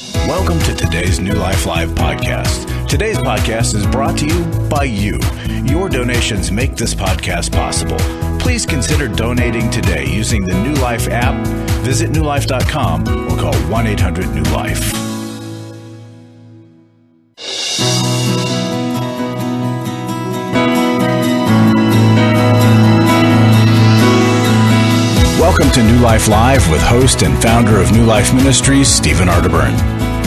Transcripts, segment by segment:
Welcome to today's New Life Live podcast. Today's podcast is brought to you by you. Your donations make this podcast possible. Please consider donating today using the New Life app, visit newlife.com, or call 1-800-NEW-LIFE. Welcome to New Life Live with host and founder of New Life Ministries, Stephen Arterburn.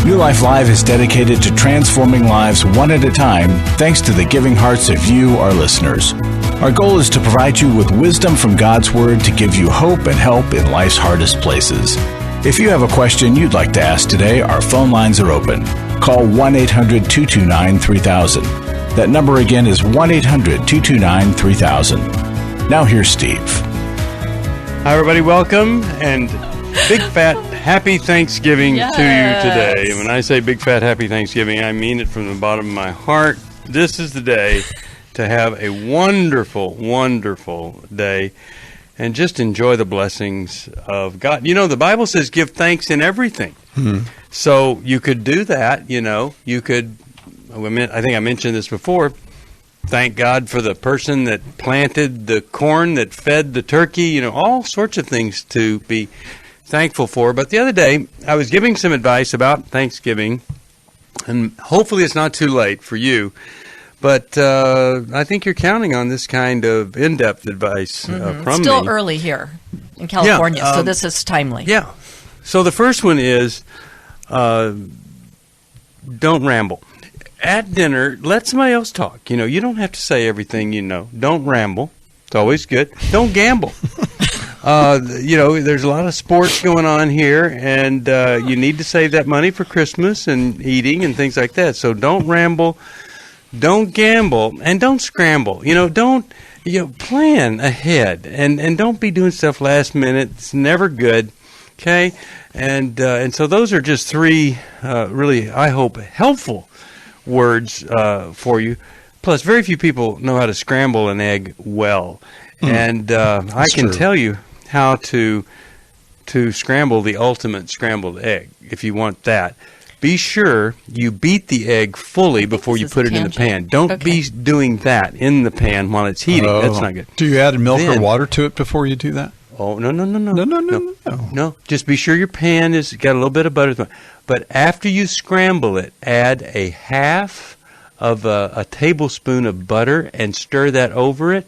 New Life Live is dedicated to transforming lives one at a time thanks to the giving hearts of you, our listeners. Our goal is to provide you with wisdom from God's Word to give you hope and help in life's hardest places. If you have a question you'd like to ask today, our phone lines are open. Call 1-800-229-3000. That number again is 1-800-229-3000. Now here's Steve. Hi, everybody. Welcome, and big fat happy Thanksgiving to you today. And when I say big fat happy Thanksgiving, I mean it from the bottom of my heart. This is the day to have a wonderful, wonderful day and just enjoy the blessings of God. You know, the Bible says give thanks in everything. So you could do that, you know. You could, I think I mentioned this before, thank God for the person that planted the corn that fed the turkey, you know, all sorts of things to be thankful for. But the other day, I was giving some advice about Thanksgiving, and hopefully it's not too late for you, but I think you're counting on this kind of in-depth advice from me. Still early here in California, so this is timely. Yeah. So the first one is don't ramble. At dinner, let somebody else talk. You know, you don't have to say everything you know. Don't ramble. It's always good. Don't gamble. You know, there's a lot of sports going on here, and you need to save that money for Christmas and eating and things like that. So don't ramble, don't gamble, and don't scramble. You know, plan ahead, and don't be doing stuff last minute. It's never good. Okay, and so those are just three really, I hope, helpful words for you. Plus, very few people know how to scramble an egg well, and I can tell you how to scramble the ultimate scrambled egg. If you want that, be sure you beat the egg fully before you put it in the pan. Don't be doing that in the pan while it's heating. That's not good. Do you add milk or water to it before you do that? Oh, no. Just be sure your pan has got a little bit of butter. But after you scramble it, add a half of a tablespoon of butter and stir that over it.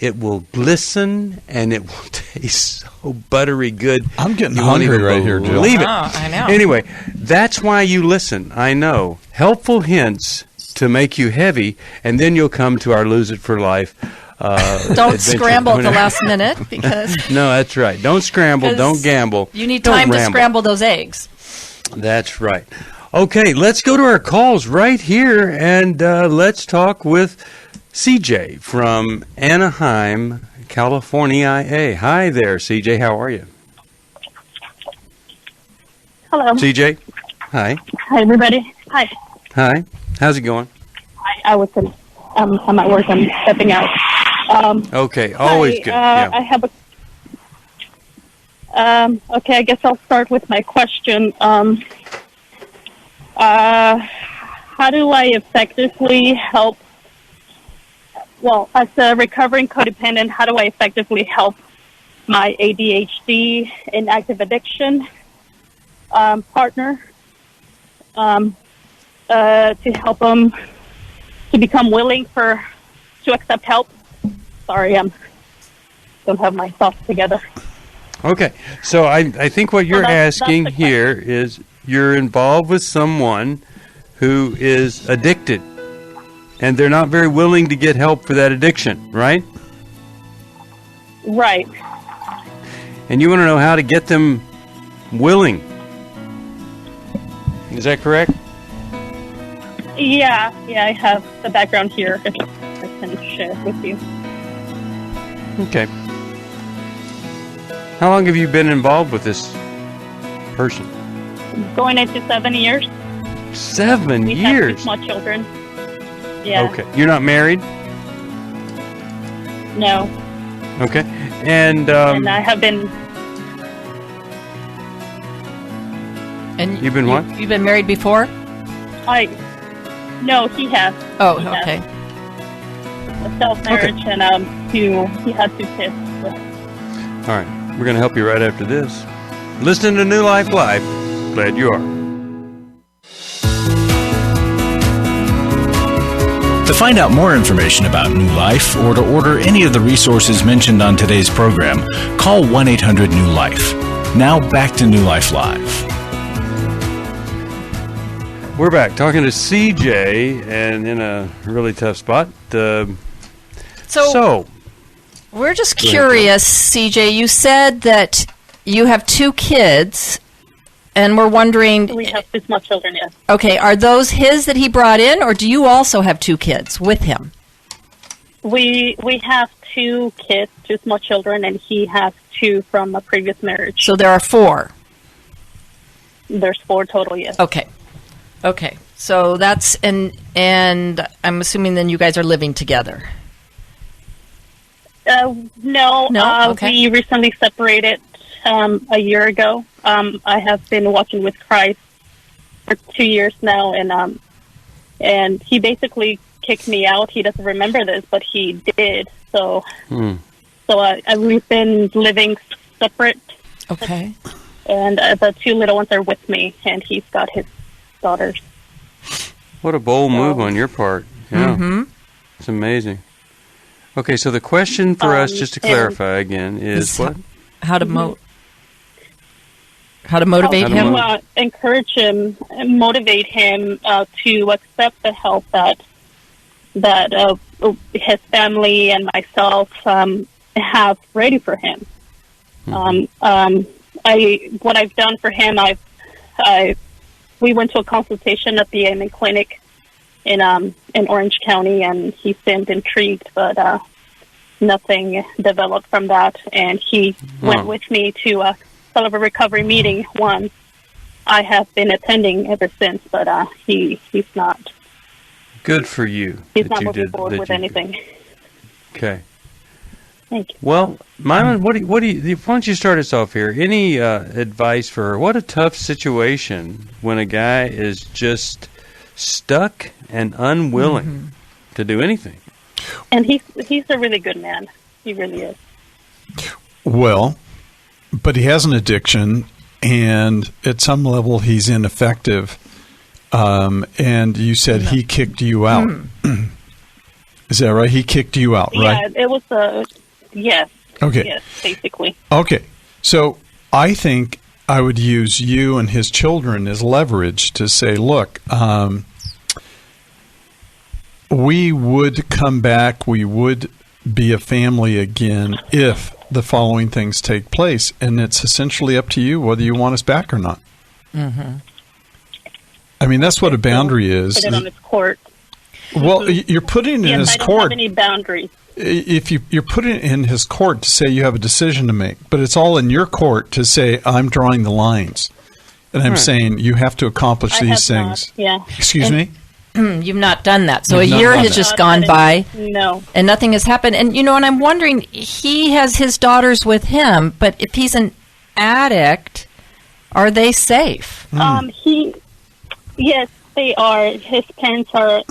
It will glisten and it will taste so buttery good. I'm getting hungry right here, Jill. Believe it. I know. Anyway, that's why you listen. I know. Helpful hints to make you heavy, and then you'll come to our Lose It for Life don't adventure. scramble at the last minute because No, that's right. Don't scramble. Don't gamble. you need time to scramble those eggs. That's right. Okay, let's go to our calls right here, and let's talk with CJ from Anaheim, California. Hi there, CJ. How are you? Hello. CJ? Hi. Hi, everybody. Hi. Hi. How's it going? I'm at work. I'm stepping out. Okay, always good. Yeah. I have okay, I guess I'll start with my question. How do I effectively help, as a recovering codependent, how do I effectively help my ADHD and active addiction partner to help them to become willing to accept help? Sorry, don't have my thoughts together. Okay, so I think what you're asking here is you're involved with someone who is addicted, and they're not very willing to get help for that addiction, right? Right. And you want to know how to get them willing. Is that correct? Yeah, I have the background here if I can share it with you. Okay. How long have you been involved with this person? Going into 7 years. 7 We years? have 2 small children. Yeah. Okay. You're not married? No. Okay. And And I have been... And you've been what? You've been married before? No, he has. Oh, He has. okay. A self-marriage, and he had 2 kids. So. All right. We're going to help you right after this. Listening to New Life Live. Glad you are. To find out more information about New Life or to order any of the resources mentioned on today's program, call 1-800-NEW-LIFE. Now back to New Life Live. We're back talking to CJ, and in a really tough spot. So we're just curious, CJ. You said that you have 2 kids, and we're wondering. We have 2 small children, yes. Okay, are those his that he brought in, or do you also have 2 kids with him? We have 2 kids, 2 small children, and he has 2 from a previous marriage. So there are 4. There's 4 total, yes. Okay. So that's and I'm assuming then you guys are living together. No. Okay. We recently separated a year ago. I have been walking with Christ for 2 years now, and he basically kicked me out. He doesn't remember this, but he did. So, we've been living separate. Okay. And the 2 little ones are with me, and he's got his daughters. What a bold move on your part. Yeah. Mm-hmm. It's amazing. Okay, so the question for us, just to clarify again, is what? How to motivate him? Encourage him and motivate him to accept the help that his family and myself have ready for him. Mm-hmm. What I've done for him, we went to a consultation at the AMA clinic in Orange County, and he seemed intrigued, but nothing developed from that. And he went with me to a Celebrate Recovery meeting once. I have been attending ever since, but he's not. Good for you. He's not moving forward with anything. Okay. Thank you. Well, Milan, why don't you start us off here? Any advice for her? What a tough situation when a guy is just stuck and unwilling to do anything. And he's a really good man. He really is. Well, but he has an addiction, and at some level he's ineffective. And you said he kicked you out. Is that right? He kicked you out, right? Yeah, it was yes. Okay. Yes, basically. Okay. So I think I would use you and his children as leverage to say, look, we would come back, we would be a family again if the following things take place. And it's essentially up to you whether you want us back or not. Mm-hmm. I mean, that's what a boundary is. Put it on his court. Well, you're putting it in his court. I don't have any boundaries. If you're putting it in his court to say you have a decision to make, but it's all in your court to say I'm drawing the lines, and I'm saying you have to accomplish these things. Excuse me? You've not done that. So a year has just gone by. No. And nothing has happened. And, and I'm wondering, he has his daughters with him, but if he's an addict, are they safe? Yes, they are. His parents are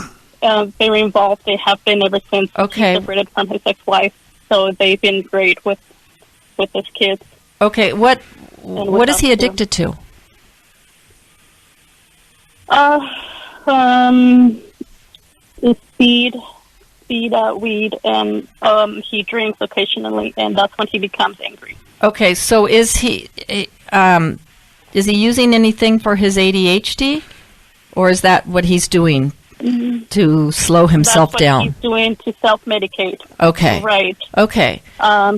very involved. They have been ever since he separated from his ex-wife. So they've been great with his kids. Okay, what is he addicted to? Speed, weed, and he drinks occasionally, and that's when he becomes angry. Okay, so is he using anything for his ADHD, or is that what he's doing to slow himself down? That's what he's doing to self-medicate. Okay. Right. Okay.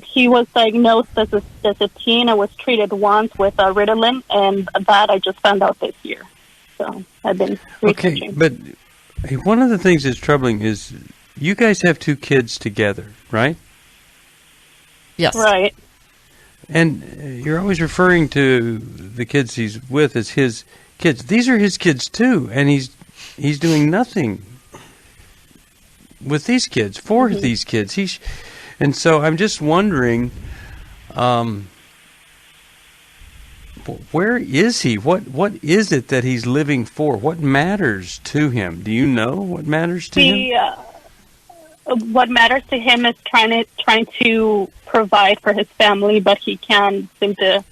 He was diagnosed as a teen and was treated once with Ritalin, and that I just found out this year. So I've been researching. Okay, but one of the things that's troubling is you guys have 2 kids together, right? Yes. Right. And you're always referring to the kids he's with as his kids. These are his kids too, and he's doing nothing with these kids for these kids. And so I'm just wondering, where is he? What is it that he's living for? What matters to him? Do you know what matters to him? What matters to him is trying to provide for his family, but he can't seem to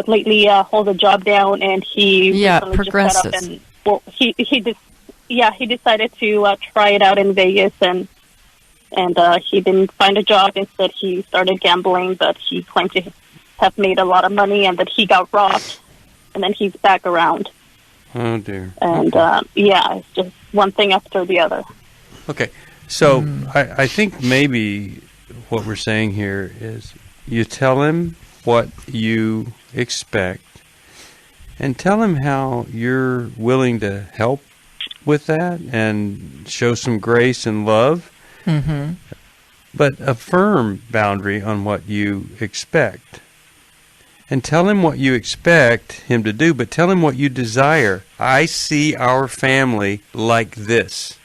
lately hold a job down, and he progresses. Just set up and he decided to try it out in Vegas, and he didn't find a job. Instead, he started gambling, but he claimed to have made a lot of money, and that he got robbed, and then he's back around. Oh dear! And it's just one thing after the other. Okay. So I think maybe what we're saying here is you tell him what you expect and tell him how you're willing to help with that and show some grace and love, but a firm boundary on what you expect. And tell him what you expect him to do, but tell him what you desire. I see our family like this.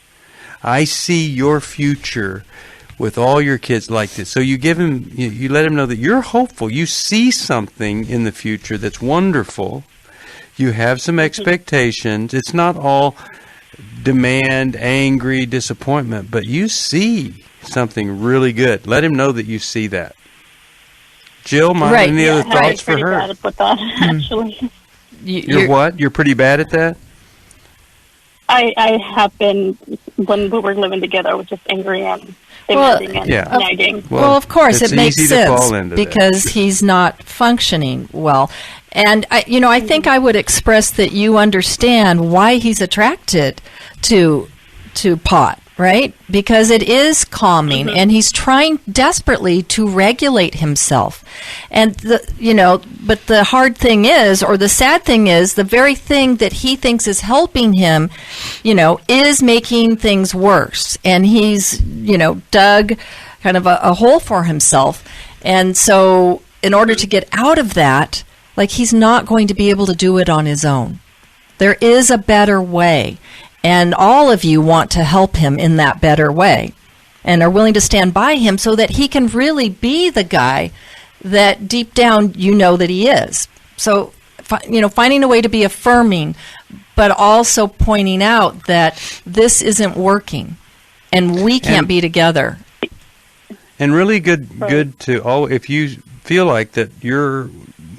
I see your future with all your kids like this. So you give him, you let him know that you're hopeful. You see something in the future that's wonderful. You have some expectations. It's not all demand, angry, disappointment, but you see something really good. Let him know that you see that. Jill, any other thoughts for her? Bad at that, actually. You're what? You're pretty bad at that? I have been, when we were living together, I was just angry and demanding and nagging. Well, of course, it makes sense because he's not functioning well. And, I think I would express that you understand why he's attracted to pot, right? Because it is calming, and he's trying desperately to regulate himself. And but the hard thing is, or the sad thing is, the very thing that he thinks is helping him, is making things worse. And he's, dug kind of a hole for himself. And so in order to get out of that, he's not going to be able to do it on his own. There is a better way. And all of you want to help him in that better way and are willing to stand by him so that he can really be the guy that deep down you know that he is. So, finding a way to be affirming, but also pointing out that this isn't working and we can't be together. And really good to, if you feel like that your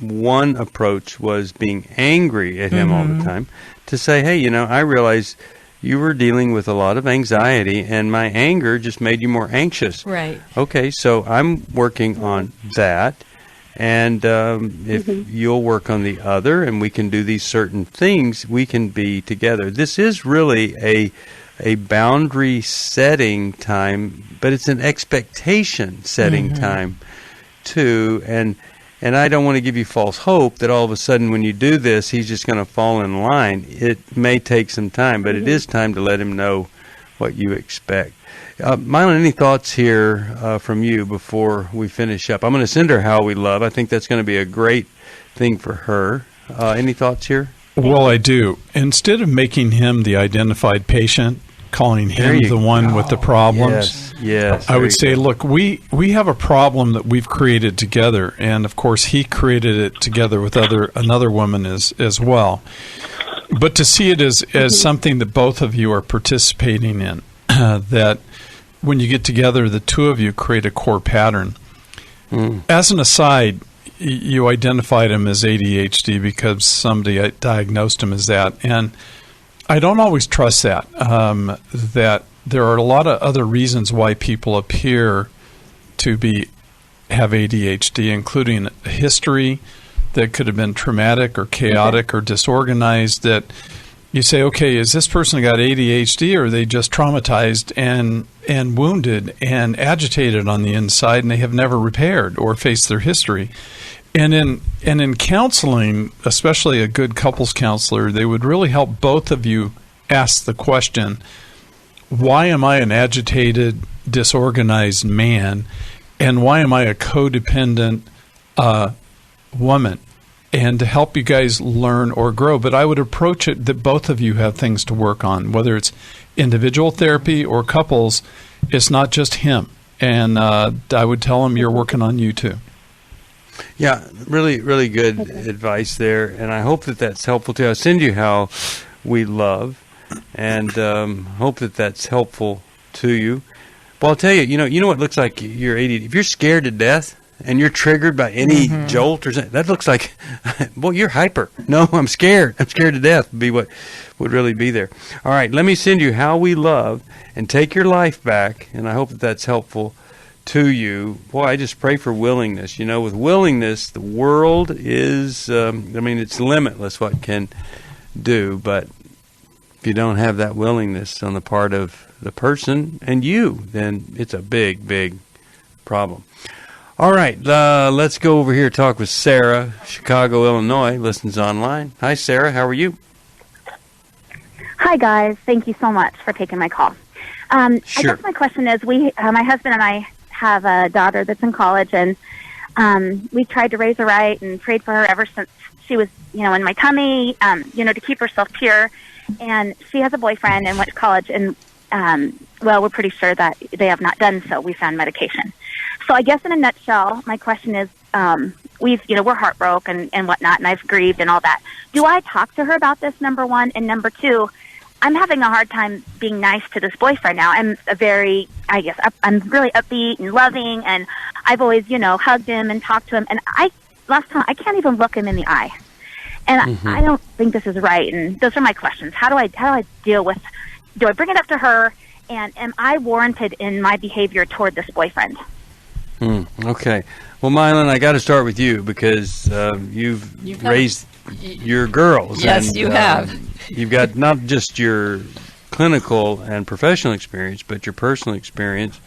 one approach was being angry at him all the time, to say, hey, I realize you were dealing with a lot of anxiety, and my anger just made you more anxious. Right. Okay, so I'm working on that, and if you'll work on the other, and we can do these certain things, we can be together. This is really a boundary setting time, but it's an expectation setting time, too, and I don't want to give you false hope that all of a sudden when you do this, he's just going to fall in line. It may take some time, but it is time to let him know what you expect. Milan, any thoughts here from you before we finish up? I'm going to send her How We Love. I think that's going to be a great thing for her. Any thoughts here? Well, I do. Instead of making him the identified patient, calling him the one with the problems. Yes. I would say, look, we have a problem that we've created together, and of course he created it together with another woman as well. But to see it as something that both of you are participating in, that when you get together, the two of you create a core pattern. As an aside, you identified him as ADHD because somebody diagnosed him as that, and I don't always trust that. That there are a lot of other reasons why people appear to have ADHD, including a history that could have been traumatic or chaotic or disorganized. That you say, okay, is this person got ADHD, or are they just traumatized and wounded and agitated on the inside, and they have never repaired or faced their history? And in counseling, especially a good couples counselor, they would really help both of you ask the question, why am I an agitated, disorganized man, and why am I a codependent woman? And to help you guys learn or grow. But I would approach it that both of you have things to work on, whether it's individual therapy or couples. It's not just him. And I would tell him you're working on you too. Yeah, really, really good advice there, and I hope that that's helpful too. I'll send you How We Love, and hope that that's helpful to you. Well, I'll tell you, you know what looks like you're ADD. If you're scared to death and you're triggered by any jolt or something, that looks like, well, you're hyper. No, I'm scared. I'm scared to death would be what would really be there. All right, let me send you How We Love and take your life back, and I hope that that's helpful to you. Boy, I just pray for willingness. With willingness, the world is, it's limitless what it can do, but if you don't have that willingness on the part of the person and you, then it's a big, big problem. All right, let's go over here and talk with Sarah, Chicago, Illinois, listens online. Hi, Sarah. How are you? Hi, guys. Thank you so much for taking my call. Sure. I guess my question is, my husband and I have a daughter that's in college, and we tried to raise her right and prayed for her ever since she was, in my tummy, to keep herself pure. And she has a boyfriend and went to college, and we're pretty sure that they have not done so. We found medication. So I guess in a nutshell, my question is, we're heartbroken and whatnot, and I've grieved and all that. Do I talk to her about this, number one? And number two, I'm having a hard time being nice to this boyfriend now. I'm I'm really upbeat and loving, and I've always, hugged him and talked to him. And last time, I can't even look him in the eye. And I don't think this is right. And those are my questions. How do I deal with, do I bring it up to her? And am I warranted in my behavior toward this boyfriend? Okay. Well, Milan, I got to start with you because you've raised your girls. Yes, and, you have. You've got not just your clinical and professional experience, but your personal experience.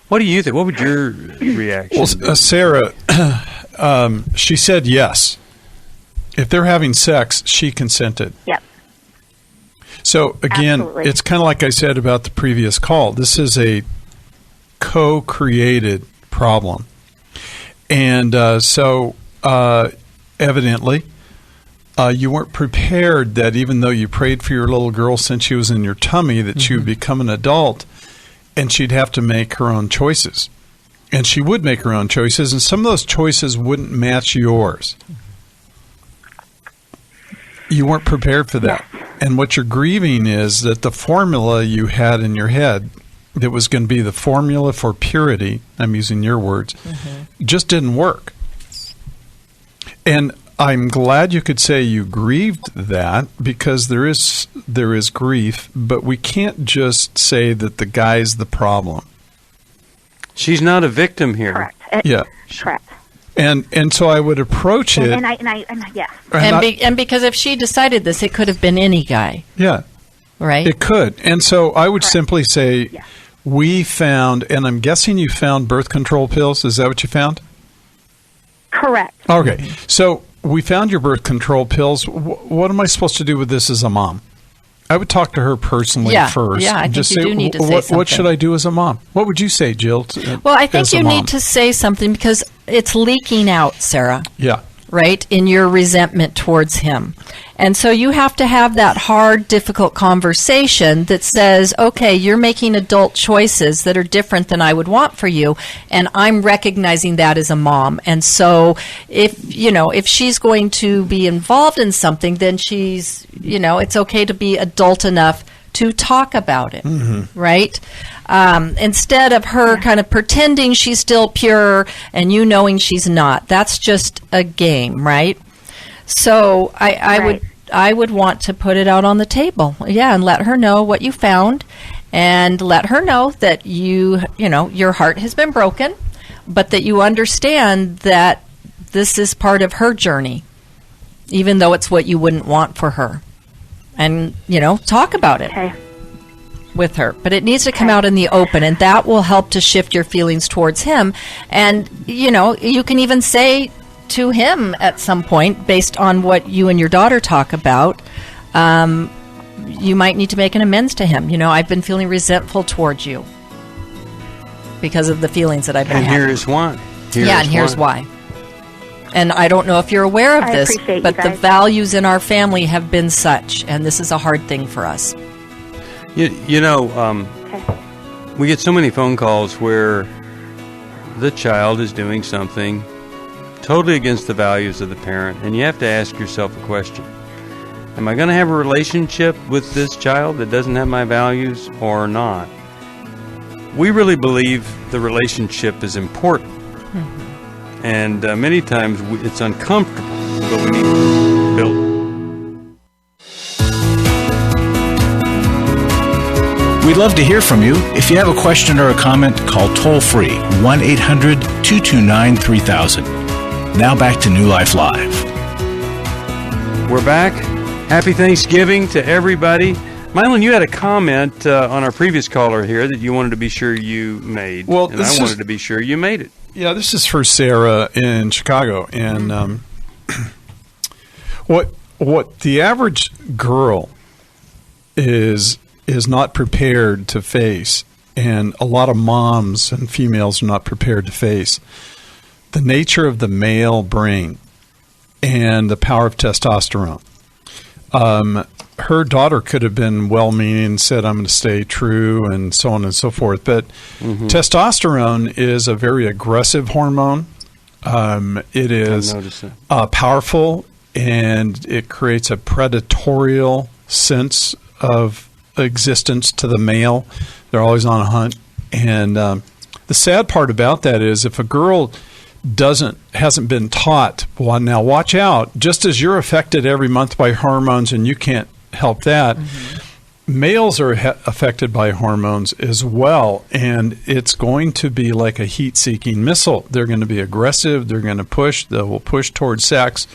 What do you think? What would your reaction be? Well, Sarah, she said yes. If they're having sex, she consented. Yep. So, again, Absolutely. It's kind of like I said about the previous call. This is a co-created problem. And evidently, you weren't prepared that even though you prayed for your little girl since she was in your tummy, that she would become an adult and she'd have to make her own choices. And she would make her own choices, and some of those choices wouldn't match yours. You weren't prepared for that. And what you're grieving is that the formula you had in your head that was going to be the formula for purity, I'm using your words, just didn't work. And I'm glad you could say you grieved that, because there is grief, but we can't just say that the guy's the problem. She's not a victim here. Correct. Yeah. Correct. And so I would approach it. Yes. And because if she decided this, it could have been any guy. Yeah. Right? It could. And so I would simply say, we found, and I'm guessing you found birth control pills. Is that what you found? Correct. Okay. So we found your birth control pills. What am I supposed to do with this as a mom? I would talk to her personally first. Yeah, I think just you do need to say something. What should I do as a mom? What would you say, Jill? Well, I think you need to say something because it's leaking out, Sarah. Yeah. Right? In your resentment towards him. And so you have to have that hard, difficult conversation that says, okay, you're making adult choices that are different than I would want for you, and I'm recognizing that as a mom. And so if she's going to be involved in something, then she's, it's okay to be adult enough to talk about it, right? Instead of her kind of pretending she's still pure and you knowing she's not. That's just a game, right? So I would want to put it out on the table, and let her know what you found, and let her know that your heart has been broken, but that you understand that this is part of her journey, even though it's what you wouldn't want for her. And, talk about it with her. But it needs to come out in the open, and that will help to shift your feelings towards him. And, you can even say to him at some point, based on what you and your daughter talk about, you might need to make an amends to him. I've been feeling resentful towards you because of the feelings that I've been having. And here's why. Here's why. And I don't know if you're aware of this, but the values in our family have been such, and this is a hard thing for us. We get so many phone calls where the child is doing something totally against the values of the parent, and you have to ask yourself a question. Am I going to have a relationship with this child that doesn't have my values or not? We really believe the relationship is important. Mm-hmm. And many times it's uncomfortable, but we need to build it. We'd love to hear from you. If you have a question or a comment, call toll-free 1-800-229-3000. Now back to New Life Live. We're back. Happy Thanksgiving to everybody. Milan, you had a comment on our previous caller here that you wanted to be sure you made. Well, and I wanted to be sure you made it. Yeah, this is for Sarah in Chicago. And what the average girl is not prepared to face, and a lot of moms and females are not prepared to face, the nature of the male brain and the power of testosterone. Her daughter could have been well-meaning and said, I'm going to stay true and so on and so forth. But testosterone is a very aggressive hormone. It is powerful, and it creates a predatorial sense of existence to the male. They're always on a hunt. And the sad part about that is if a girl hasn't been taught, well, now watch out, just as you're affected every month by hormones and you can't help that, males are affected by hormones as well, and it's going to be like a heat-seeking missile. They're going to be aggressive, they're going to push, they will push towards sex,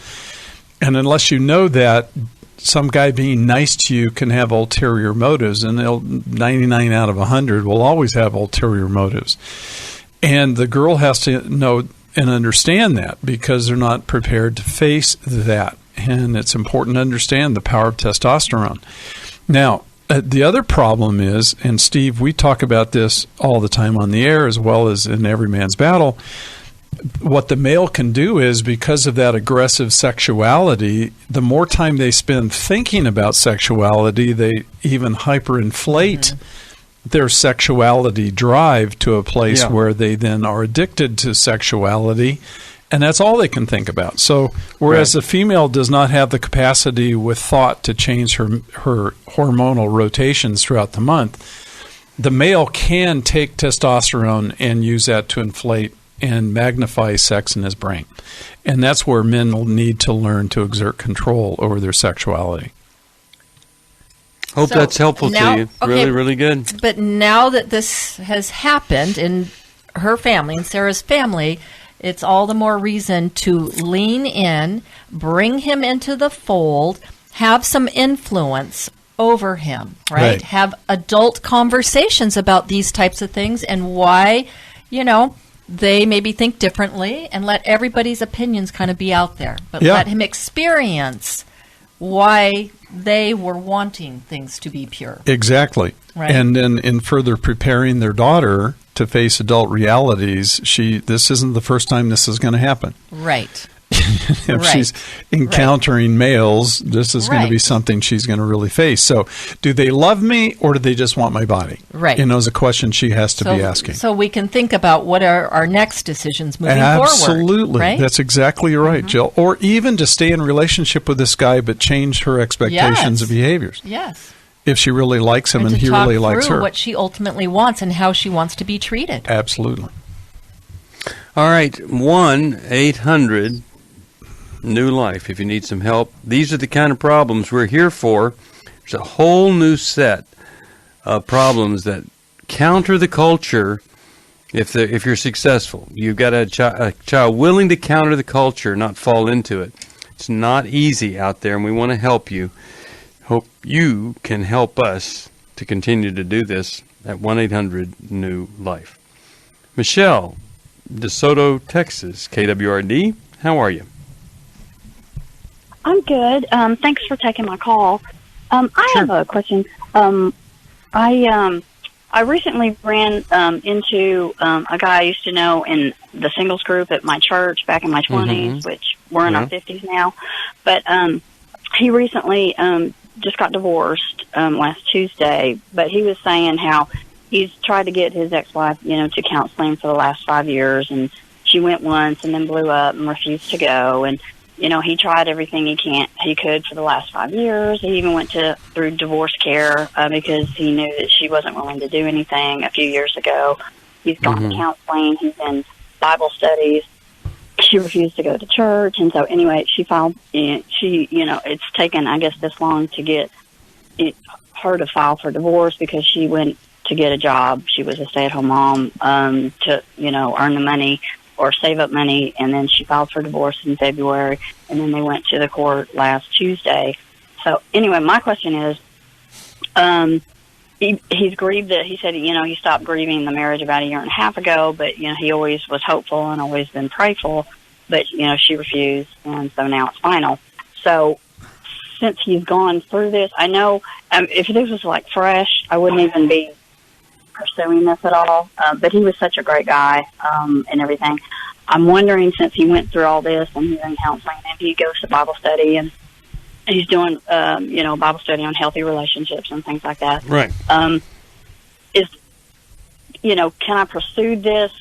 and unless you know that, some guy being nice to you can have ulterior motives, and 99 out of 100 will always have ulterior motives. And the girl has to know and understand that, because they're not prepared to face that. And it's important to understand the power of testosterone. Now, the other problem is, and Steve, we talk about this all the time on the air as well as in Every Man's Battle, what the male can do is, because of that aggressive sexuality, the more time they spend thinking about sexuality, they even hyperinflate their sexuality drive to a place where they then are addicted to sexuality, and that's all they can think about. So whereas the female does not have the capacity with thought to change her hormonal rotations throughout the month, the male can take testosterone and use that to inflate and magnify sex in his brain. And that's where men will need to learn to exert control over their sexuality. Hope that's helpful to you. Really, really good. But now that this has happened in her family, in Sarah's family, it's all the more reason to lean in, bring him into the fold, have some influence over him, right? Have adult conversations about these types of things and why, they maybe think differently, and let everybody's opinions kind of be out there. But let him experience why they were wanting things to be pure. Exactly. Right. And then in further preparing their daughter to face adult realities, this isn't the first time this is going to happen. Right. If she's encountering males, this is going to be something she's going to really face. So do they love me, or do they just want my body? Right. Is a question she has to be asking. So we can think about what are our next decisions moving forward. Absolutely. Right? That's exactly right, Jill. Or even to stay in relationship with this guy but change her expectations and behaviors. Yes. If she really likes him and he really likes her. What she ultimately wants and how she wants to be treated. Absolutely. All right. 1-800-NEW LIFE if you need some help. These are the kind of problems we're here for. There's a whole new set of problems that counter the culture if you're successful. You've got a child willing to counter the culture, not fall into it. It's not easy out there, and we want to help you. Hope you can help us to continue to do this at 1-800-NEW-LIFE. Michelle, DeSoto, Texas, KWRD, how are you? I'm good. Thanks for taking my call. I have a question. I recently ran into a guy I used to know in the singles group at my church back in my 20s, which we're in our 50s now. But he recently just got divorced last Tuesday. But he was saying how he's tried to get his ex-wife, to counseling for the last 5 years, and she went once and then blew up and refused to go. And, you know, he tried everything he could for the last 5 years. He even went through divorce care because he knew that she wasn't willing to do anything a few years ago. He's gone to counseling. He's in Bible studies. She refused to go to church. And so anyway, she filed, it's taken, I guess, this long to get her to file for divorce because she went to get a job. She was a stay-at-home mom to, earn the money or save up money. And then she filed for divorce in February. And then they went to the court last Tuesday. So anyway, my question is, he's grieved that he said, he stopped grieving the marriage about 1.5 years ago, but, he always was hopeful and always been prayerful, but, she refused, and so now it's final. So since he's gone through this, I know if this was like fresh, I wouldn't even be pursuing this at all, but he was such a great guy and everything. I'm wondering, since he went through all this and he's in counseling and he goes to Bible study and he's doing, Bible study on healthy relationships and things like that. Right. Can I pursue this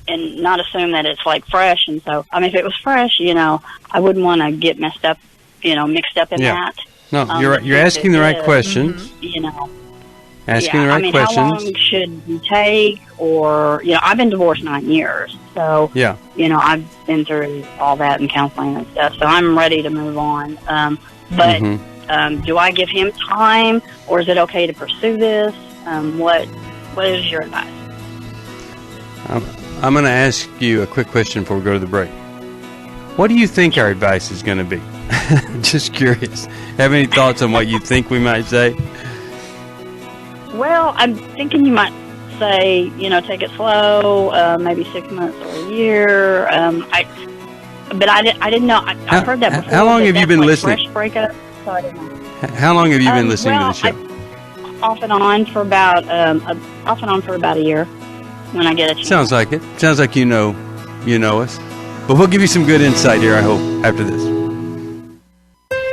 and not assume that it's like fresh? And so, if it was fresh, I wouldn't want to get mixed up in that. No, you're asking the right questions. Asking the right questions. How long should you take? Or, I've been divorced 9 years. So, I've been through all that in counseling and stuff. So I'm ready to move on. But do I give him time, or is it okay to pursue this? What is your advice? I'm going to ask you a quick question before we go to the break. What do you think our advice is going to be? Just curious. Have any thoughts on what you think we might say? Well, I'm thinking you might say, take it slow, maybe 6 months or a year. But I didn't know. I've heard that before. How long have you been listening? Fresh breakup, so I didn't know. How long have you been listening to the show? Off and on for about a year. When I get a chance. Sounds like it. Sounds like you know us. But we'll give you some good insight here, I hope, after this.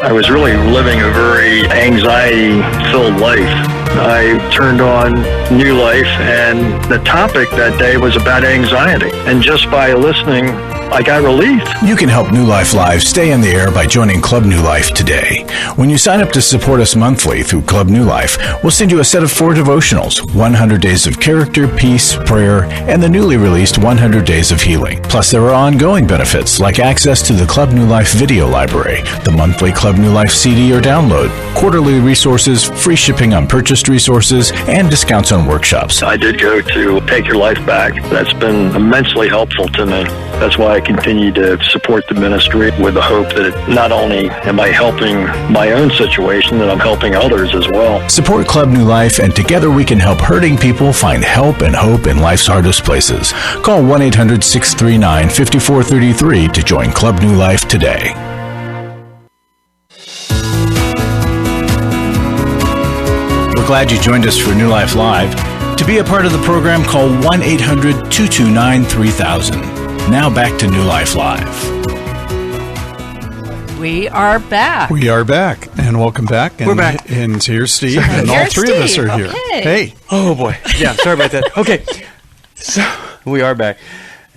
I was really living a very anxiety-filled life. I turned on New Life, and the topic that day was about anxiety. And just by listening, I got relief. You can help New Life Live stay in the air by joining Club New Life today. When you sign up to support us monthly through Club New Life, we'll send you a set of 4 devotionals, 100 Days of Character, Peace, Prayer, and the newly released 100 Days of Healing. Plus, there are ongoing benefits like access to the Club New Life video library, the monthly Club New Life CD or download, quarterly resources, free shipping on purchased resources, and discounts on workshops. I did go to Take Your Life Back. That's been immensely helpful to me. That's why I continue to support the ministry with the hope that not only am I helping my own situation, that I'm helping others as well. Support Club New Life, and together we can help hurting people find help and hope in life's hardest places. Call 1-800-639-5433 to join Club New Life today. We're glad you joined us for New Life Live. To be a part of the program, call 1-800-229-3000. Now back to New Life Live. We are back. We are back, and welcome back. And, we're back. And here's Steve, and all three of us are here. Okay. Hey. Oh, boy. Yeah, sorry about that. Okay. So, we are back.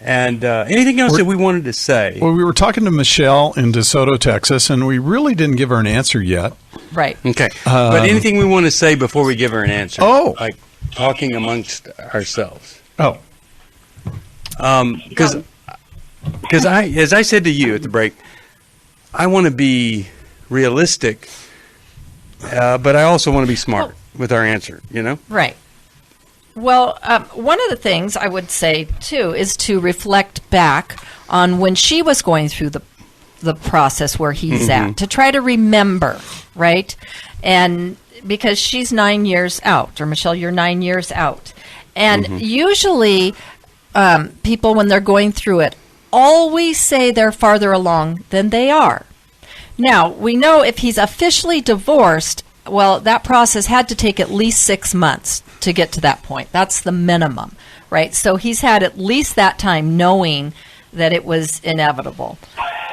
And anything else that we wanted to say? Well, we were talking to Michelle in DeSoto, Texas, and we really didn't give her an answer yet. Right. Okay. But anything we want to say before we give her an answer? Oh. Like talking amongst ourselves. Oh. Because as I said to you at the break, I want to be realistic, but I also want to be smart with our answer, Right. Well, one of the things I would say, too, is to reflect back on when she was going through the process where he's at, to try to remember, right? And because she's 9 years out, or Michelle, you're 9 years out. And usually people, when they're going through it, always say they're farther along than they are. Now, we know if he's officially divorced, well, that process had to take at least 6 months to get to that point. That's the minimum, right? So he's had at least that time knowing that it was inevitable.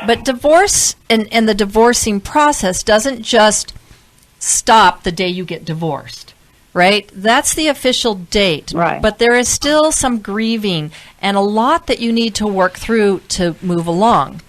But divorce and the divorcing process doesn't just stop the day you get divorced. right? That's the official date. Right. But there is still some grieving and a lot that you need to work through to move along.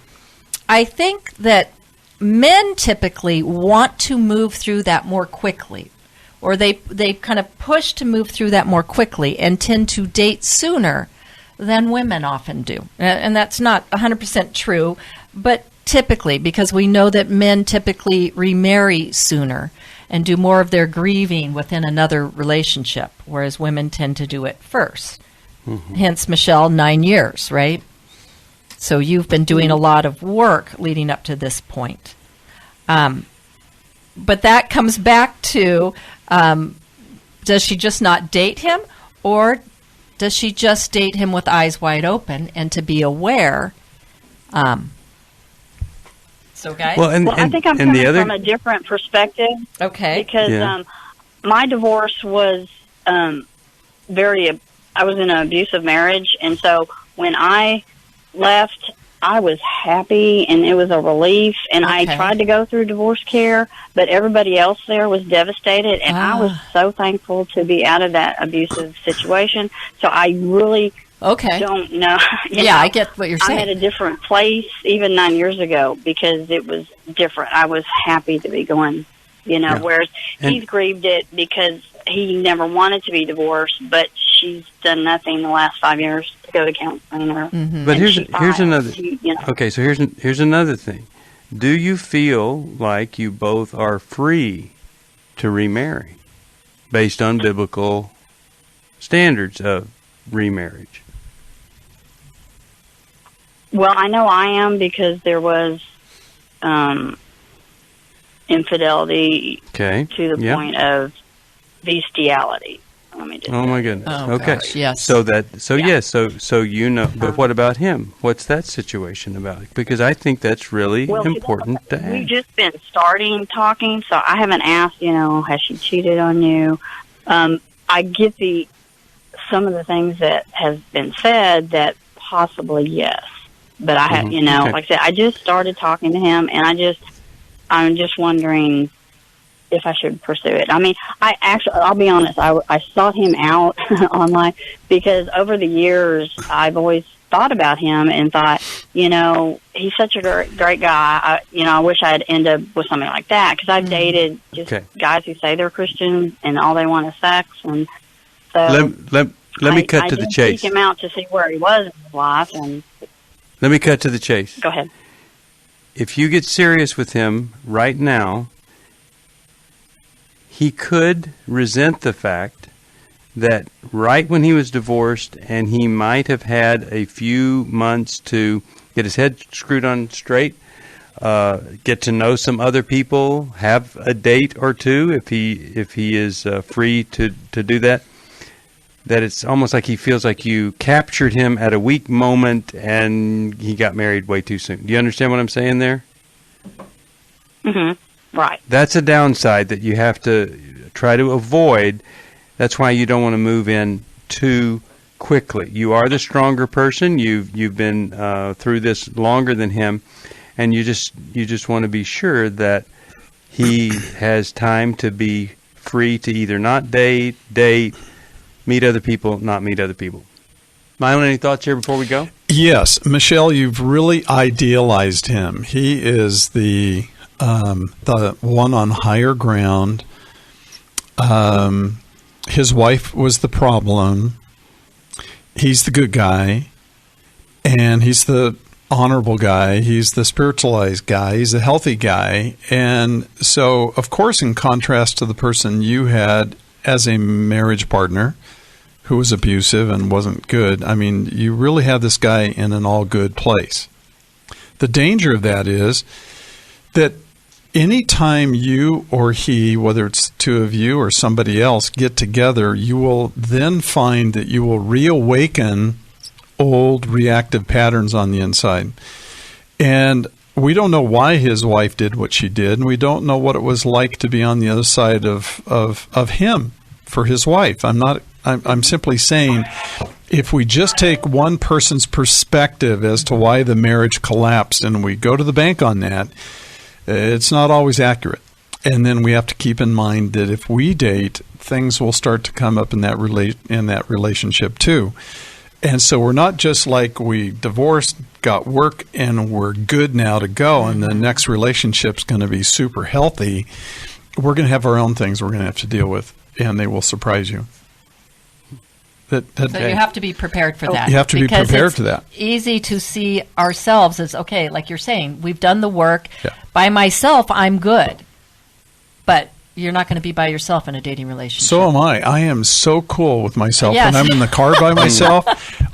I think that men typically want to move through that more quickly, or they kind of push to move through that more quickly and tend to date sooner than women often do. And that's not 100% true, but typically, because we know that men typically remarry sooner and do more of their grieving within another relationship, whereas women tend to do it first. Mm-hmm. Hence, Michelle, 9 years, right? So you've been doing a lot of work leading up to this point. But that comes back to, does she just not date him, or does she just date him with eyes wide open and to be aware? So, guys? I think I'm coming from a different perspective. Okay. Because my divorce was I was in an abusive marriage, and so when I left, I was happy, and it was a relief, and I tried to go through divorce care, but everybody else there was devastated, and I was so thankful to be out of that abusive situation. So I really don't know. I get what you're saying. I'm at a different place even 9 years ago because it was different. I was happy to be going, whereas he's grieved it because he never wanted to be divorced, but she's done nothing the last 5 years to go to counseling. But here's another. Okay, so here's another thing. Do you feel like you both are free to remarry based on biblical standards of remarriage? Well, I know I am because there was infidelity to the point of bestiality. Oh my goodness! Oh, okay, gosh, yes. So but what about him? What's that situation about? Because I think that's really important to ask. We've just been starting talking, so I haven't asked. Has she cheated on you? I get some of the things that has been said that possibly yes, but I have like I said, I just started talking to him, and I'm just wondering if I should pursue it. I mean, I'll be honest, I sought him out online because over the years, I've always thought about him and thought, he's such a great guy. I wish I'd end up with something like that because I've dated just guys who say they're Christian and all they want is sex. And so let me cut to the chase. I did seek him out to see where he was in his life. And let me cut to the chase. Go ahead. If you get serious with him right now, he could resent the fact that right when he was divorced and he might have had a few months to get his head screwed on straight, get to know some other people, have a date or two if he is free to do that, that it's almost like he feels like you captured him at a weak moment and he got married way too soon. Do you understand what I'm saying there? Mm-hmm. Right. That's a downside that you have to try to avoid. That's why you don't want to move in too quickly. You are the stronger person. You've been through this longer than him, and you just want to be sure that he has time to be free to either not date, meet other people, not meet other people. Milan, any thoughts here before we go? Yes, Michelle, you've really idealized him. He is the one on higher ground. His wife was the problem. He's the good guy, and he's the honorable guy. He's the spiritualized guy. He's the healthy guy. And so, of course, in contrast to the person you had as a marriage partner who was abusive and wasn't good, I mean, you really have this guy in an all-good place. The danger of that is that anytime you or he, whether it's two of you or somebody else, get together, you will then find that you will reawaken old reactive patterns on the inside. And we don't know why his wife did what she did, and we don't know what it was like to be on the other side of him for his wife. I'm simply saying, if we just take one person's perspective as to why the marriage collapsed and we go to the bank on that, it's not always accurate. And then we have to keep in mind that if we date, things will start to come up in that relationship too. And so we're not just like we divorced, got work, and we're good now to go, and the next relationship's going to be super healthy. We're going to have our own things we're going to have to deal with, and they will surprise you. So you have to be prepared for that. You have to be prepared for that. Easy to see ourselves as, okay, like you're saying, we've done the work. Yeah. By myself, I'm good. But you're not going to be by yourself in a dating relationship. So am I. I am so cool with myself. Yes. When I'm in the car by myself,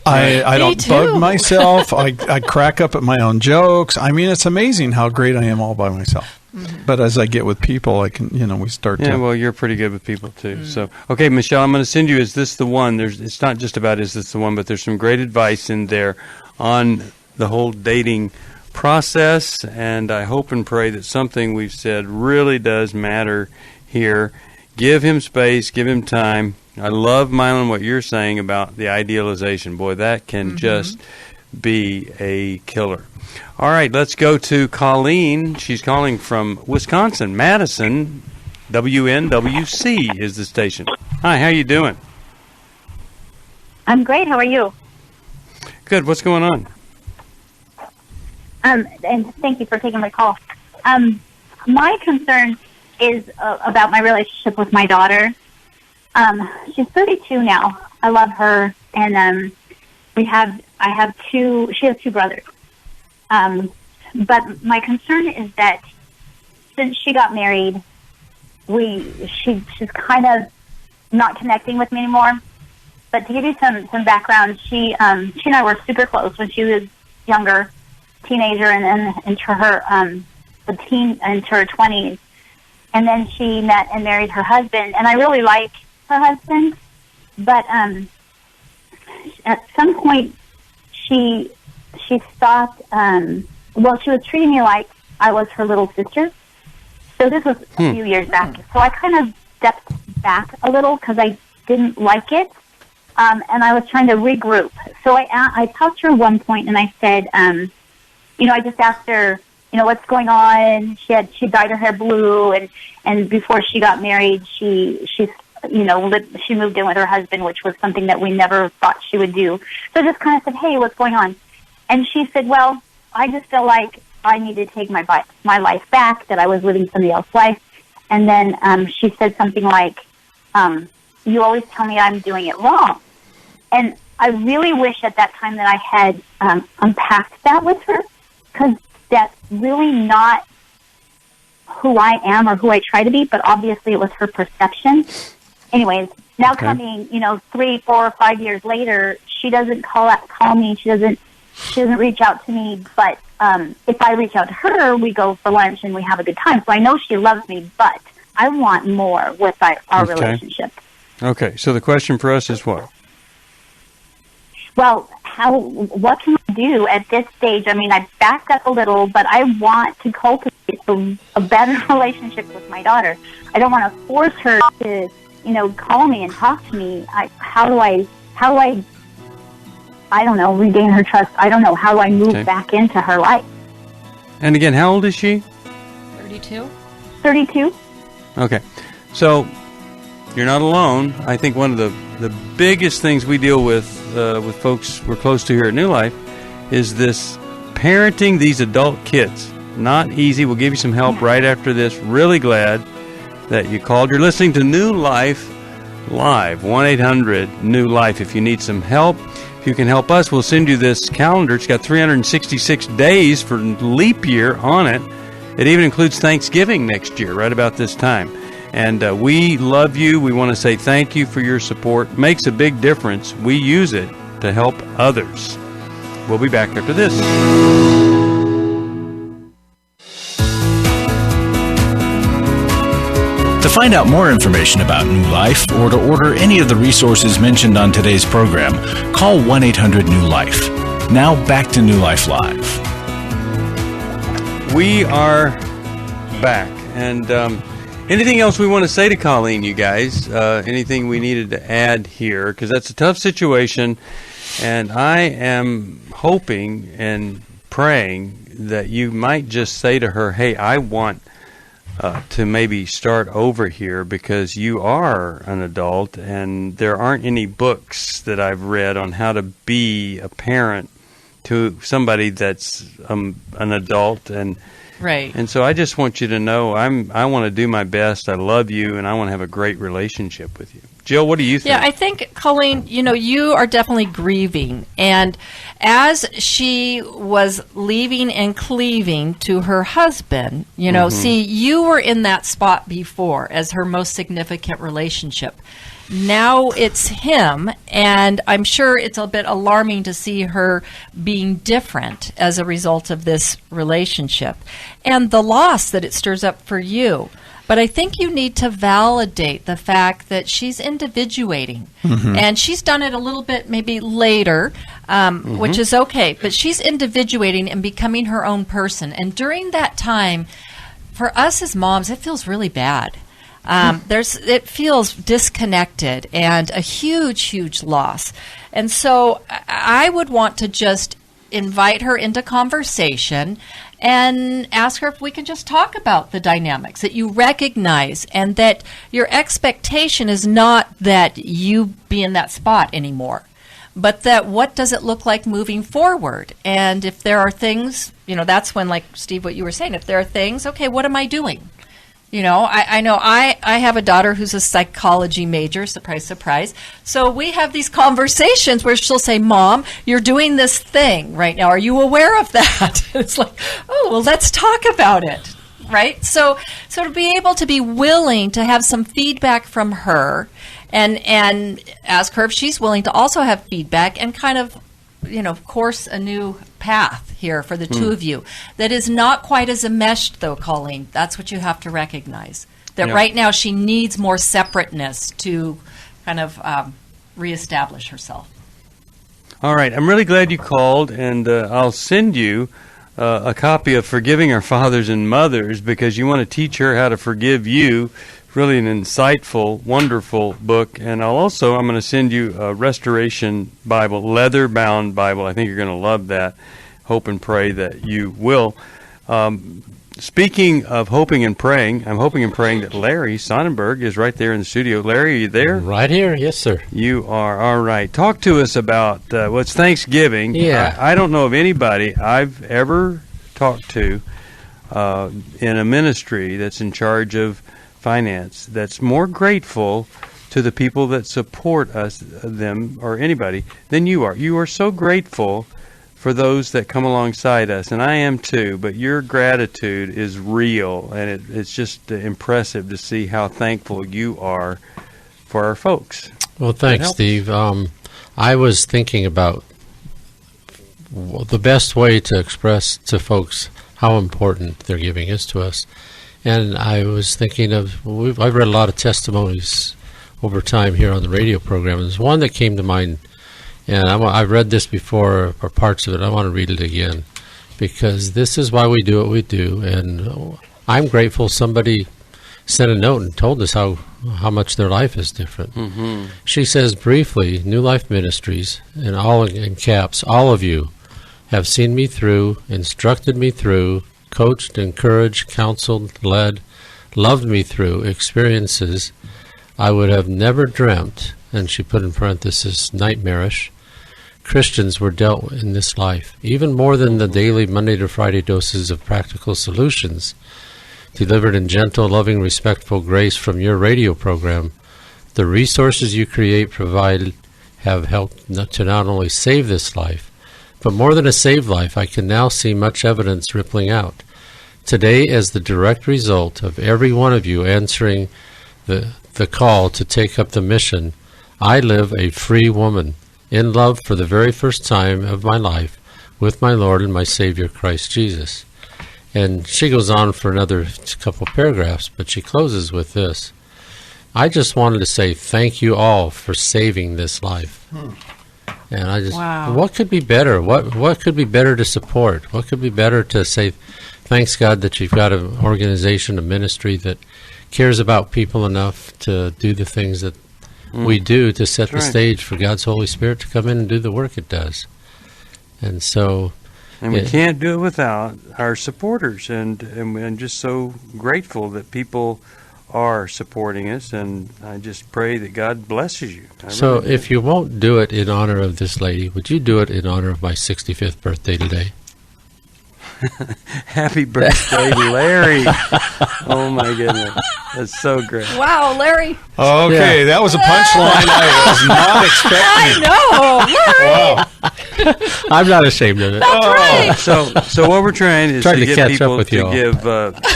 I don't bug myself. I crack up at my own jokes. I mean, it's amazing how great I am all by myself. Mm-hmm. But as I get with people, I can, we start to... Yeah, well, you're pretty good with people, too. Mm-hmm. So, okay, Michelle, I'm going to send you Is This the One? It's not just about Is This the One, but there's some great advice in there on the whole dating process, and I hope and pray that something we've said really does matter here. Give him space, give him time. I love, Milan, what you're saying about the idealization. Boy, that can just be a killer. All right, let's go to Colleen. She's calling from Wisconsin. Madison, WNWC is the station. Hi, how you doing? I'm great. How are you? Good. What's going on? And thank you for taking my call. My concern is about my relationship with my daughter. She's 32 now. I love her, and she has two brothers. But my concern is that since she got married, she's kind of not connecting with me anymore. But to give you some background, she and I were super close when she was younger, teenager, and into her into her 20s. And then she met and married her husband, and I really like her husband. But at some point, she stopped. She was treating me like I was her little sister. So this was a few years back. So I kind of stepped back a little because I didn't like it, and I was trying to regroup. So I talked to her at one point, and I said, I just asked her, what's going on? She dyed her hair blue, and before she got married, she moved in with her husband, which was something that we never thought she would do. So I just kind of said, hey, what's going on? And she said, well, I just feel like I need to take my life back, that I was living somebody else's life. And then she said something like, you always tell me I'm doing it wrong. And I really wish at that time that I had unpacked that with her, because that's really not who I am or who I try to be, but obviously it was her perception. Anyways, now coming, 3, 4, 5 years later, she doesn't call me. She doesn't reach out to me. But if I reach out to her, we go for lunch and we have a good time. So I know she loves me, but I want more with our relationship. Okay. So the question for us is what? Well, what can I do at this stage? I mean, I backed up a little, but I want to cultivate a better relationship with my daughter. I don't want to force her to, call me and talk to me. How do I don't know, regain her trust? I don't know. How do I move back into her life? And again, how old is she? 32. 32. Okay. So you're not alone. I think one of the biggest things we deal with folks we're close to here at New Life is this parenting these adult kids. Not easy. We'll give you some help right after this. Really glad that you called. You're listening to New Life Live, 1-800-NEW-LIFE. If you need some help, if you can help us, we'll send you this calendar. It's got 366 days for leap year on it. It even includes Thanksgiving next year, right about this time. And we love you. We want to say thank you for your support. Makes a big difference. We use it to help others. We'll be back after this. To find out more information about New Life or to order any of the resources mentioned on today's program, call 1-800-NEW-LIFE. Now back to New Life Live. We are back. And anything else we want to say to Colleen, you guys? Anything we needed to add here? Because that's a tough situation. And I am hoping and praying that you might just say to her, hey, I want to maybe start over here, because you are an adult, and there aren't any books that I've read on how to be a parent to somebody that's an adult, and right. And so I just want you to know I want to do my best. I love you, and I want to have a great relationship with you. Jill, what do you think? Yeah, I think, Colleen, you are definitely grieving. And as she was leaving and cleaving to her husband, see, you were in that spot before as her most significant relationship. Now it's him, and I'm sure it's a bit alarming to see her being different as a result of this relationship and the loss that it stirs up for you. But I think you need to validate the fact that she's individuating. And she's done it a little bit maybe later, which is okay. But she's individuating and becoming her own person. And during that time, for us as moms, it feels really bad. It feels disconnected and a huge, huge loss. And so I would want to just invite her into conversation and ask her if we can just talk about the dynamics that you recognize, and that your expectation is not that you be in that spot anymore, but that what does it look like moving forward? And if there are things, that's when, like Steve, what you were saying, if there are things, okay, what am I doing? I know I have a daughter who's a psychology major, surprise, surprise. So we have these conversations where she'll say, Mom, you're doing this thing right now. Are you aware of that? It's like, oh, well, let's talk about it, right? So to be able to be willing to have some feedback from her and ask her if she's willing to also have feedback and kind of, course a new path here for the two of you that is not quite as enmeshed, though, Colleen. That's what you have to recognize. That right now she needs more separateness to kind of reestablish herself. All right. I'm really glad you called, and I'll send you a copy of Forgiving Our Fathers and Mothers, because you want to teach her how to forgive you. Really an insightful, wonderful book. And I'm going to send you a Restoration Bible, leather-bound Bible. I think you're going to love that. Hope and pray that you will. Speaking of hoping and praying, I'm hoping and praying that Larry Sonnenberg is right there in the studio. Larry, are you there? Right here, yes, sir. You are. All right. Talk to us about what's Thanksgiving. Yeah. I don't know of anybody I've ever talked to in a ministry that's in charge of finance that's more grateful to the people that support us, them, or anybody, than you are. You are so grateful for those that come alongside us, and I am too, but your gratitude is real, and it's just impressive to see how thankful you are for our folks. Well, thanks, Steve. I was thinking about the best way to express to folks how important their giving is to us. And I was thinking I've read a lot of testimonies over time here on the radio program. There's one that came to mind, and I've read this before, or parts of it. I want to read it again, because this is why we do what we do. And I'm grateful somebody sent a note and told us how much their life is different. She says, briefly, New Life Ministries, and all in caps, all of you have seen me through, instructed me through, coached, encouraged, counseled, led, loved me through experiences I would have never dreamt, and she put in parenthesis, nightmarish, Christians were dealt in this life, even more than the daily Monday to Friday doses of practical solutions delivered in gentle, loving, respectful grace from your radio program. The resources you provide have helped to not only save this life, but more than a saved life, I can now see much evidence rippling out. Today, as the direct result of every one of you answering the call to take up the mission, I live a free woman, in love for the very first time of my life with my Lord and my Savior, Christ Jesus. And she goes on for another couple paragraphs, but she closes with this. I just wanted to say thank you all for saving this life. And I just, what could be better? What could be better to support? What could be better to say, thanks God that you've got an organization, a ministry that cares about people enough to do the things that we do to set the stage for God's Holy Spirit to come in and do the work it does. And so And we can't do it without our supporters, and I'm just so grateful that people are supporting us, and I just pray that God blesses you. So if you won't do it in honor of this lady, would you do it in honor of my 65th birthday today? Happy birthday, Larry. Oh, my goodness. That's so great. Wow, Larry. Okay, that was a punchline I was not expecting. I know, Larry. Wow. I'm not ashamed of it. That's right. So what we're trying is to get people to give,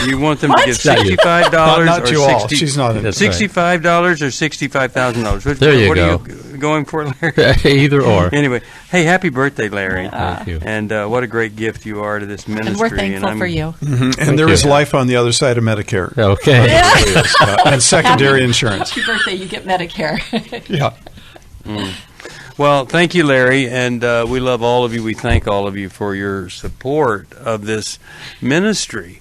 you want them to give $65 not or you all. $60, She's not in $65 or $65,000. There you go. What are you going for, Larry? Either or. Anyway, hey, happy birthday, Larry. Thank you. And what a great gift you are to this ministry. And we're thankful for you. Mm-hmm. And there is life on the other side of Medicare. Okay. And secondary insurance. Happy birthday, you get Medicare. Yeah. Well, thank you, Larry, and we love all of you. We thank all of you for your support of this ministry.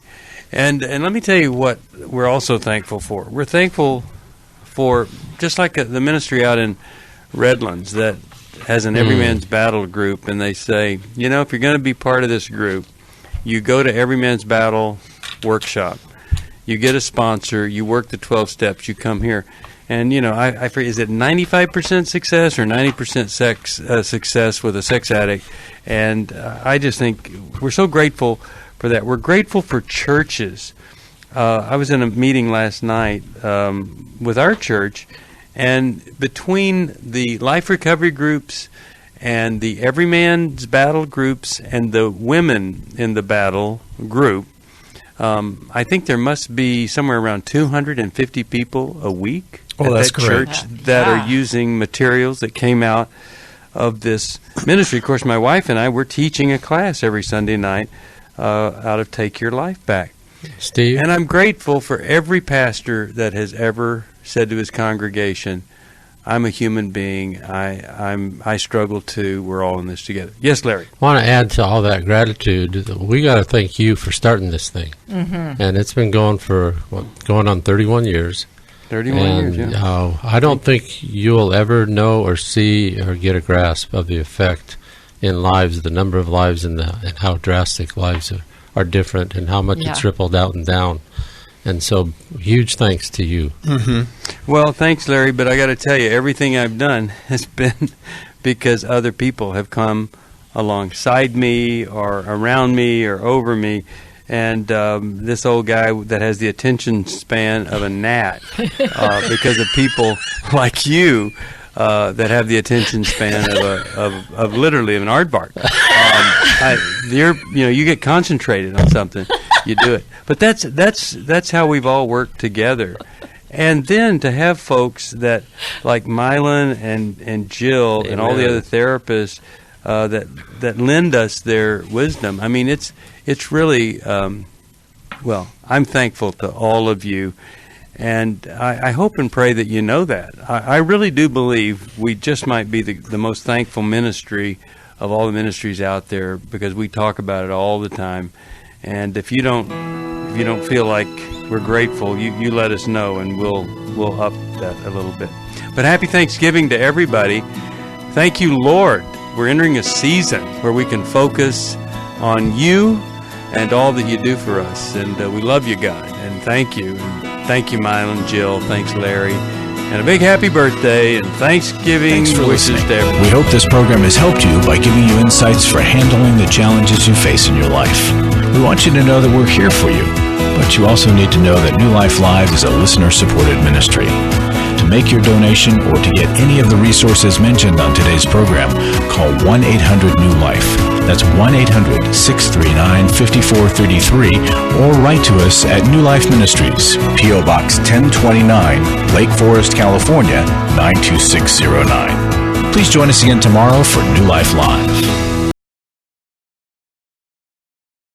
And let me tell you what we're also thankful for. We're thankful for, just like the ministry out in Redlands that has an Every Man's Battle group, and they say, you know, if you're going to be part of this group, you go to Every Man's Battle workshop. You get a sponsor. You work the 12 steps. You come here. And, you know, I forget, is it 95% success or 90% success with a sex addict? And I just think we're so grateful for that. We're grateful for churches. I was in a meeting last night with our church, and between the life recovery groups and the Every Man's Battle groups and the women in the battle group, I think there must be somewhere around 250 people a week at that church that are using materials that came out of this ministry. Of course, my wife and I, we're teaching a class every Sunday night out of Take Your Life Back. Steve? And I'm grateful for every pastor that has ever said to his congregation, I'm a human being. I struggle too. We're all in this together. Yes, Larry. I want to add to all that gratitude. We got to thank you for starting this thing, and it's been going for going on 31 years. 31 years. Yeah. I don't think you'll ever know or see or get a grasp of the effect in lives, the number of lives, and how drastic lives are different, and how much it's rippled out and down. And so, huge thanks to you. Well, thanks, Larry, but I got to tell you, everything I've done has been because other people have come alongside me or around me or over me. And this old guy that has the attention span of a gnat because of people like you that have the attention span of literally an aardvark. You get concentrated on something, you do it. But that's how we've all worked together. And then to have folks that like Milan and Jill and all the other therapists that lend us their wisdom. I mean, it's really well, I'm thankful to all of you. And I hope and pray that you know that. I really do believe we just might be the most thankful ministry of all the ministries out there, because we talk about it all the time. And if you don't feel like we're grateful, you let us know, and we'll up that a little bit. But happy Thanksgiving to everybody. Thank you, Lord. We're entering a season where we can focus on you and all that you do for us. And we love you, God. And thank you. And thank you, Milan, Jill. Thanks, Larry. And a big happy birthday and Thanksgiving wishes to everyone. We hope this program has helped you by giving you insights for handling the challenges you face in your life. We want you to know that we're here for you, but you also need to know that New Life Live is a listener-supported ministry. To make your donation or to get any of the resources mentioned on today's program, call 1-800-NEW-LIFE. That's 1-800-639-5433, or write to us at New Life Ministries, P.O. Box 1029, Lake Forest, California, 92609. Please join us again tomorrow for New Life Live.